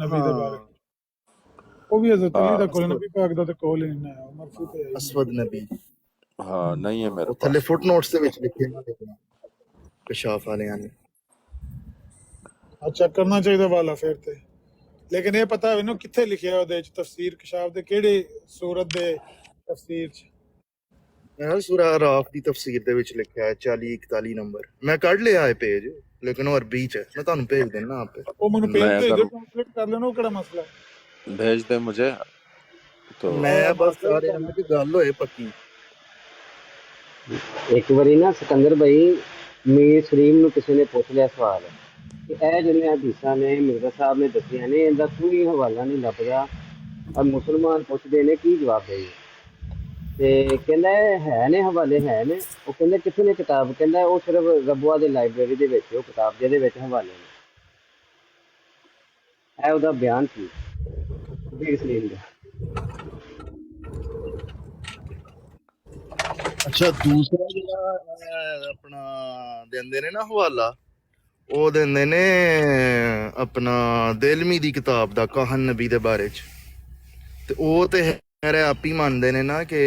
نبی دے بارے ہاں وہ بھی حضرت علی دا کول اسود نبی پاک دا تے کول ہی نہیں ہے مرفوع تے ہے ہی اسود نبی ہاں نہیں ہے میرے وہ تھلے پاس. فٹ نوٹس دے وچ لکھے ہیں کشاف والیاں نے. اچھا کرنا چاہیے والا پھر تے لیکن یہ پتہ ہے نو کتھے لکھیا ہے چ تفسیر کشاف دے کیڑی سورت دے تفسیر چ میں سورہ اعراف دی تفسیر دے وچ لکھیا ہے 40-41 نمبر. میں کڈ لیا ہے پیج لیکن وہ عربی چ ہے. میں تانوں بھیج دینا آپ پہ. وہ مینوں میں پیج بھیج اگر دے ٹرانسلیٹ کر لینا وہ کیڑا مسئلہ ہے بھیج دے مجھے تو میں بس ماسٹر سارے کرنا کہ گل ہوئے پکی. ایک باری نا سکندر بھائی میر سلیم نو کسی نے پوچھ لیا سوال کہ اے جڑیاں حدیثاں نے مرزا صاحب نے دسیاں نے ان دا کوئی حوالہ نہیں لبدا اور مسلمان پوچھدے نے کی جواب دئیے تے کہندا ہے نے حوالے ہے نے وہ کہندا کتنے نے کتاب کہندا وہ صرف ربوا دی لائبریری دے وچ وہ کتاب جہدے وچ حوالے نے اے او دا بیان سی میر سلیم دا. اچھا دوسرا جڑا اپنا دیندے نے نا حوالہ وہ دیندے نے اپنا دلمی دی کتاب دا کہن نبی دے بارے چ. تے او تے خیر آپ ہی مانتے نے نا کہ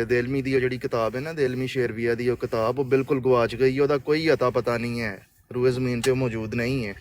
دلمی دی جڑی کتاب ہے نا دلمی شیرویہ دی وہ کتاب وہ بالکل گواچ گئی. وہ کوئی اتا پتہ نہیں ہے روئے زمین تے وہ موجود نہیں ہے.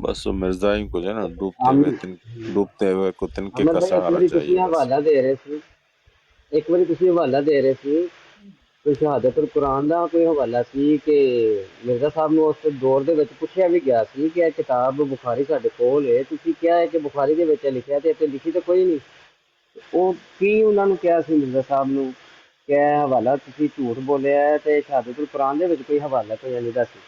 بس وہ مرزائی کو جو ہے نا ہم ڈوبتے ہوئے کو تنکے احمد کا بھائی ایک سہارا باری تسی چاہیے بس. حوالہ دے رہے سی ایک باری تسی حوالہ دے رہے سی کوئی شہادت القرآن دا کوئی حوالہ سی کہ مرزا صاحب نو اس دور دے وچ پوچھیا بھی گیا سی کہ یہ کتاب بخاری ساڈے کول ہے تسی کیا ہے کہ بخاری دے وچ لکھیا تے اتنے لکھی تے کوئی نہیں وہ کی انہاں نو کیا سی مرزا صاحب نو کہ یہ حوالہ تسی جھوٹ بولیا ہے تے شہادت القرآن دے وچ کوئی حوالہ کوئی نہیں دسی.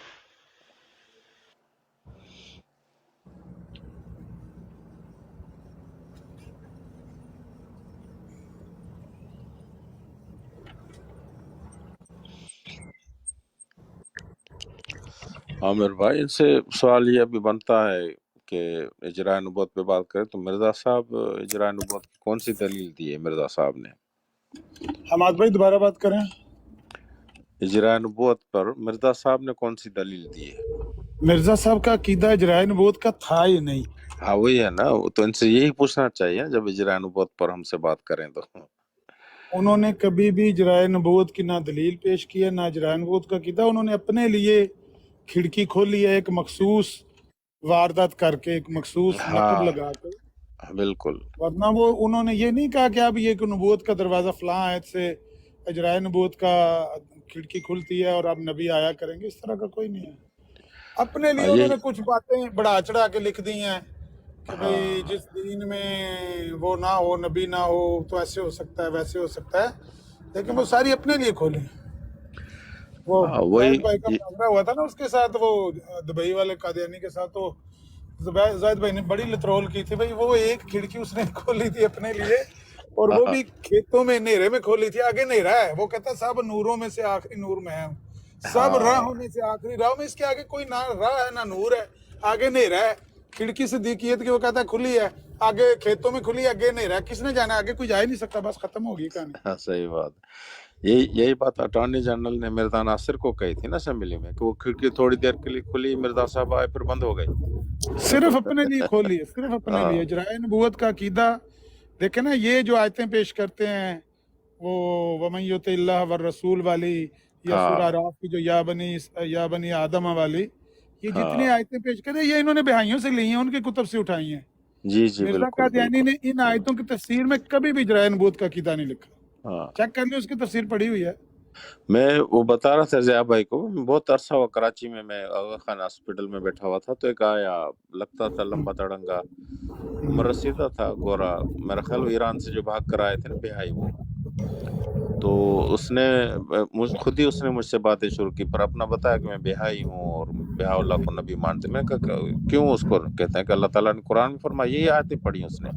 عامر بھائی ان سے سوال یہ بھی بنتا ہے کہ اجراء نبوت پہ بات کریں تو مرزا صاحب اجراء نبوت کی کون سی دلیل دی ہے مرزا صاحب نے؟ حماد بھائی دوبارہ بات کریں اجراء نبوت پر مرزا صاحب نے کون سی دلیل دی ہے؟ مرزا صاحب کا عقیدہ اجرائے نبوت کا تھا ہی نہیں ہاں وہی ہے نا، تو ان سے یہی پوچھنا چاہیے جب اجراء نبوت پر ہم سے بات کریں تو. انہوں نے کبھی بھی اجرائے نبوت کی نہ دلیل پیش کی ہے نہ اجرائے نبوت کا عقیدہ انہوں نے اپنے لیے کھڑکی کھولی ہے ایک مخصوص واردات کر کے ایک مخصوص نقب ہاں لگا کے بالکل. ورنہ وہ انہوں نے یہ نہیں کہا کہ اب یہ کہ نبوت کا دروازہ فلاں آیت سے اجرائے نبوت کا کھڑکی کھلتی ہے اور اب نبی آیا کریں گے، اس طرح کا کوئی نہیں ہے. اپنے لیے انہوں یہی نے کچھ باتیں بڑھا چڑھا کے لکھ دی ہیں کہ بھئی ہاں جس دین میں وہ نہ ہو نبی نہ ہو تو ایسے ہو سکتا ہے ویسے ہو سکتا ہے، لیکن وہ ساری اپنے لیے کھولیں. وہ ہاں زاہد وہی بھائی کا مناظرہ ہوا تھا نا اس کے ساتھ وہ دبئی والے قادیانی کے ساتھ، تو زاہد بھائی نے بڑی لترول کی تھی. بھئی وہ ایک کھڑکی اس نے کھولی تھی اپنے لیے اور وہ ہاں بھی کھیتوں میں نیرے میں کھولی تھی. آگے نیرا ہے، وہ کہتا سب نوروں میں سے آخری نور میں ہے، سب راہوں میں سے آخری راہ میں. اس کے آگے کوئی نہ راہ ہے نہ نور ہے، آگے نیرا ہے. کھڑکی صدیقیت کی وہ کہتا ہے کھلی ہے، آگے کھیتوں میں کھلی، آگے نیرا ہے. کس نے جانا ہے؟ آگے کوئی جا ہی نہیں سکتا، بس ختم ہوگی کہانی. ہاں صحیح بات. یہی بات اٹارنی جنرل نے مرزا ناصر کو کہی تھی نا اسمبلی میں کہ وہ کھڑکی تھوڑی دیر کے لیے کھلی، مرزا صاحب آئے پھر بند ہو گئی. صرف اپنے لیے کھولی ہے، صرف اپنے ہاں لیے. اجرائے نبوت کا عقیدہ دیکھیں نا، یہ جو آیتیں پیش کرتے ہیں وہ وَمَن یُطِعِ اللَّهَ وَالرَّسُولَ والی یا سورہ ہاں اعراف کی جو یا بنی آدم والی، یہ جتنی ہاں آیتیں پیش کرتے ہیں یہ انہوں نے بہائیوں سے لی ہیں، ان کی کتب سے اٹھائی ہیں. جی جی مرزا بالکل قادیانی بالکل. نے ان آیتوں کی تفسیر میں کبھی بھی اجرائے نبوت کا عقیدہ نہیں لکھا. ہاں چیک کر لیں، اس کی تفسیر پڑھی ہوئی ہے. میں وہ بتا رہا تھا ضیاء بھائی کو، بہت عرصہ ہوا کراچی میں آغا خان ہاسپٹل میں بیٹھا ہوا تھا تو ایک آیا، لگتا تھا لمبا تڑنگا، عمر رسیدہ تھا، گورا، میرا خیال وہ ایران سے جو بھاگ کر آئے تھے نا بہائی، وہ تو اس نے خود ہی اس نے مجھ سے باتیں شروع کی، پر اپنا بتایا کہ میں بہائی ہوں اور بہا اللہ کو نبی مانتے. میں نے کہا کیوں؟ اس کو کہتے ہیں کہ اللہ تعالیٰ نے قرآن میں فرمایا، یہی آیتیں پڑھی اس نے،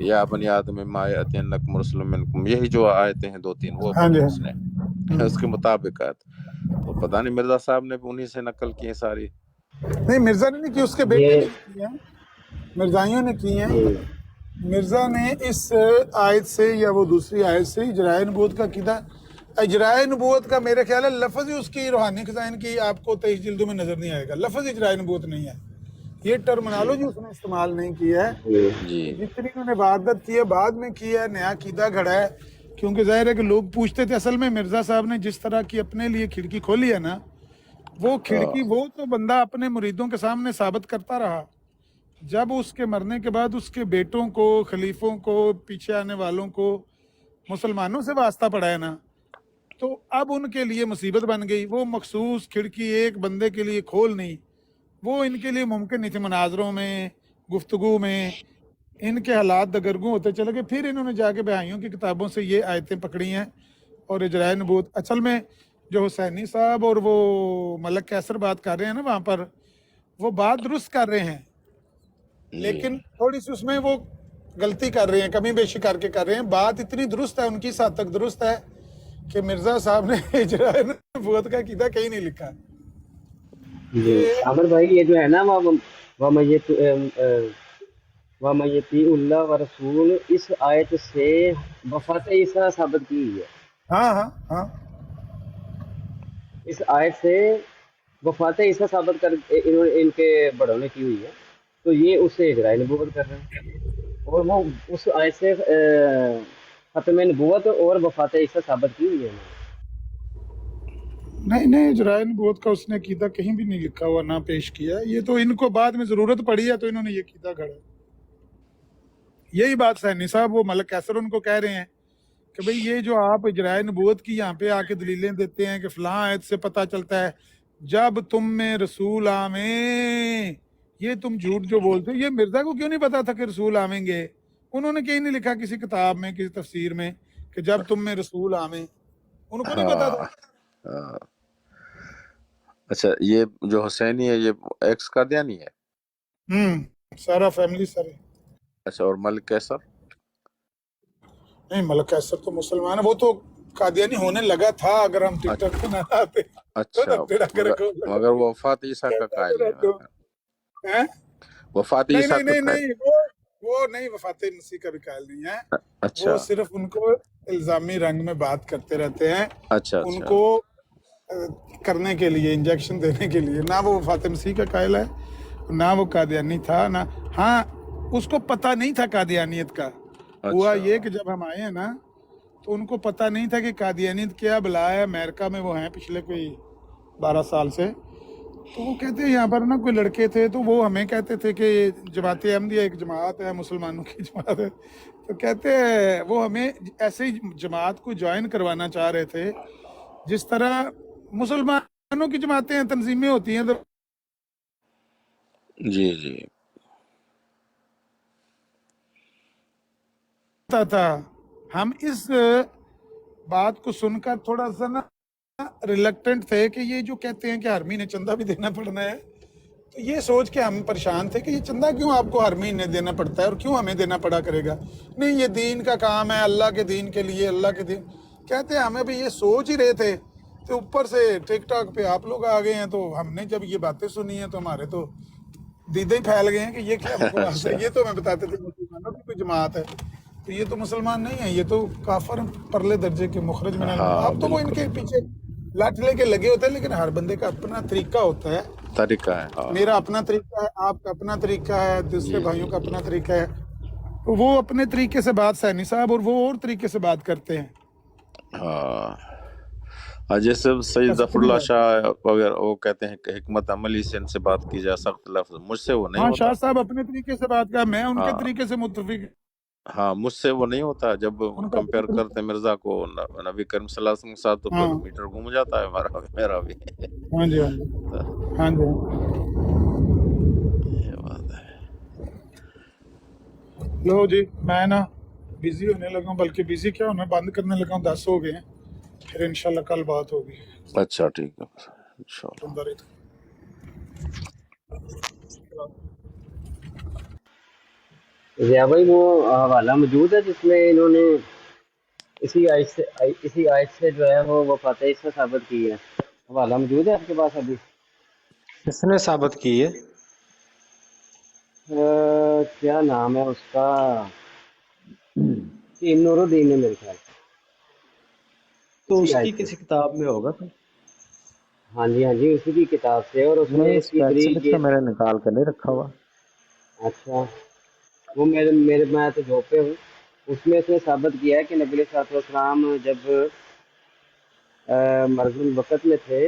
یا بنی آدم اما یأتینکم رسل منکم، یہی جو آیتیں ہیں دو تین وہ ہاں جی پڑھی ہاں اس نے جی. اس کے مطابق آیت. تو پتہ نہیں مرزا صاحب نے بھی انہی سے نقل کی ہیں ساری. نہیں، مرزا نے نہیں کی، اس کے بیٹے یہ نے کی ہیں، مرزائیوں نے کی ہیں. मिर्जा ने इस आयत से या वो दूसरी आयत से इजराय नबूवत का कीदा, इजराय नबूवत का मेरे ख्याल है लफ्ज़ ही उसकी रूहानी खजाइन की आपको 23 जिल्दों में नजर नहीं आएगा, लफ्ज़ इजराय नबूवत नहीं है, ये टर्मिनोलॉजी उसने इस्तेमाल नहीं की है। जी जितनी उन्होंने वारदात की है बाद में की है, नया कीदा घड़ा है, क्योंकि जाहिर है कि लोग पूछते थे। असल में मिर्जा साहब ने जिस तरह की अपने लिए खिड़की खोली है ना, वो खिड़की वो तो बंदा अपने मुरीदों के सामने साबित करता रहा। जब उसके मरने के बाद उसके बेटों को, खलीफों को, पीछे आने वालों को मुसलमानों से वास्ता पड़ा है ना, तो अब उनके लिए मुसीबत बन गई। वो मखसूस खिड़की एक बंदे के लिए खोल नहीं, वो इनके लिए मुमकिन नहीं थी। मनाजरों में, गुफ्तगू में इनके हालात दगरगू होते चले गए। फिर इन्होंने जाके बहाइयों की किताबों से ये आयतें पकड़ी हैं और इजराय नबूवत। असल में जो हुसैनी साहब और वो मलक कैसर बात कर रहे हैं ना, वहाँ पर वो बात दुरुस्त कर रहे हैं, लेकिन थोड़ी सी उसमें वो गलती कर रहे हैं, कमी बेशी करके कर रहे हैं। बात इतनी दुरुस्त है, उनकी इस हद तक दुरुस्त है कि मिर्जा साहब ने इजराय नबूवत का कीदा कहीं नहीं लिखा। जी आमिर भाई, ये जो है ना वमयतीउल्लाह व रसूल, इस आयत से वफात ईसा साबित की हुई है। हाँ हाँ हाँ, इस आयत से वफात ईसा साबित कर इन्होंने इनके बड़ों ने की हुई है, तो ये उससे इजराय नबूवत कर रहे हैं, और वो उस आयत से खत्म नबूवत और वफात ईसा साबित की हुई है। नहीं नहीं, इजराय नबूवत का उसने कीदा कहीं भी नहीं लिखा हुआ, ना पेश किया। ये तो इनको बाद में जरूरत पड़ी है तो इन्होंने ये कीदा गढ़ा। यही बात सैनी साहब वो मलक कैसर उनको कह रहे हैं कि भाई ये जो आप इजराय नबूवत की यहाँ पे आके दलीलें देते हैं कि फलां आयत से पता चलता है जब तुम में रसूल आवे, ये तुम झूठ जो बोलते हो, ये मिर्जा को क्यों नहीं पता था कि रसूल आवेंगे? उन्होंने कहीं नहीं लिखा किसी किताब में, किसी तफसीर में कि जब तुम में रसूल आवे, उनको नहीं पता था। हाँ, अच्छा ये जो हुसैनी है ये एक्स कादियानी है? सारा फैमिली सारे। अच्छा, और मलिक कैसर? नहीं, मलक कैसर तो मुसलमान है, वो तो कादियानी होने लगा था अगर हम टिकटॉक पे ना आते। अच्छा, तो तेरा मगर वो वफात ईसा का कायल है। हैं? वफात नहीं ईसा नहीं का नहीं कायल। नहीं, वो नहीं, वफात मसीह का भी कायल नहीं है। अच्छा वो सिर्फ उनको इल्जामी रंग में बात करते रहते हैं, अच्छा अच्छा, उनको करने के लिए, इंजेक्शन देने के लिए। ना वो वफात मसीह का कायल है, ना वो कादियानी था, ना। हाँ, उसको पता नहीं था कादियानियत का। हुआ अच्छा ये कि जब हम आए हैं ना, तो उनको पता नहीं था कि कादियानियत क्या बला है। अमेरिका में वो हैं पिछले कोई 12 साल से। तो वो कहते हैं यहाँ पर ना कोई लड़के थे, तो वो हमें कहते थे कि जमात अहमदिया एक जमात है, मुसलमानों की जमात है। तो कहते हैं वो हमें ऐसे ही जमात को ज्वाइन करवाना चाह रहे थे जिस तरह मुसलमानों की जमातें हैं, तंजीमें होती हैं। तो जी जी, पता था, हम इस बात को सुनकर थोड़ा सा ना रिलक्टेंट थे कि ये जो कहते हैं कि हर महीने चंदा भी देना पड़ना है, तो ये सोच के हम परेशान थे कि ये चंदा क्यों आपको हर महीने देना पड़ता है और क्यों हमें देना पड़ा करेगा। नहीं, ये दीन का काम है, अल्लाह के दीन के लिए, अल्लाह के दीन। कहते हैं हमें भी ये सोच ही रहे थे, तो ऊपर से टिकटॉक पे आप लोग आ गए हैं, तो हमने जब ये बातें सुनी हैं तो हमारे तो दीदे ही फैल गए हैं कि ये क्या बकवास है। ये तो हमें बताते थे मुसलमानों की कोई जमात है, तो ये तो मुसलमान नहीं है, ये तो काफर परले दर्जे के मुखरज में। हाँ अब तो वो इनके पीछे लाठ लेके लगे होते हैं, लेकिन हर बंदे का अपना तरीका होता है। तरीका है। हाँ मेरा अपना तरीका है, आपका अपना तरीका है, दूसरे जी भाइयों जी का अपना तरीका है। तो वो अपने तरीके से बात सैनी साहब और वो और तरीके से बात करते हैं। हाँ, जैसे सैयद ऐसा जफरुल्लाह बात। शाह वगैरह वो कहते हैं कि हिकमत अमली से इनसे बात की जाए, सख्त लफ्ज। मुझसे वो नहीं हाँ, शाह होता। साहब अपने तरीके से बात कर, मैं उनके हाँ तरीके से मुत्तफिक। हाँ, मुझसे वो नहीं होता। जब उनका अपना कंपेयर तरीका। करते हैं मिर्जा को नबी करीम सल्लल्लाहु अलैहि वसल्लम के साथ, तो फिर हाँ मीटर घूम जाता है हमारा मेरा भी। हाँ जी, हाँ जी, तो हाँ जी, हाँ। ये बात है। लो जी, मैं ना बिजी होने लगा हूँ, बल्कि बिजी क्या होना, बंद करने लगा हूँ, 10 हो गए हैं। फिर इंशाल्लाह कल बात होगी। अच्छा ठीक है, इंशाल्लाह। सुंदर ही था। जिया भाई, वो हवाला मौजूद है जिसमें इन्होंने इसी आयत से जो है वो वफात ईसा साबित की है? हवाला मौजूद है आपके पास अभी? किसने साबित की है? क्या नाम है उसका? नूरुद्दीन है मेरे ख्याल से। तो इसी उसकी आयत से। किसी किताब में होगा तो। हाँ जी हाँ जी, उसी की किताब से, और उसमें नहीं, इसकी दलील स्पेसिफिक ये। तो मैंने निकाल कर नहीं रखा हुआ। अच्छा, वो मेरे मेरे मैं तो जॉब पे हूँ। उसमें इसने साबित किया है कि नबी सल्लल्लाहु अलैहि वसल्लम जब मरजुल वक़्त में थे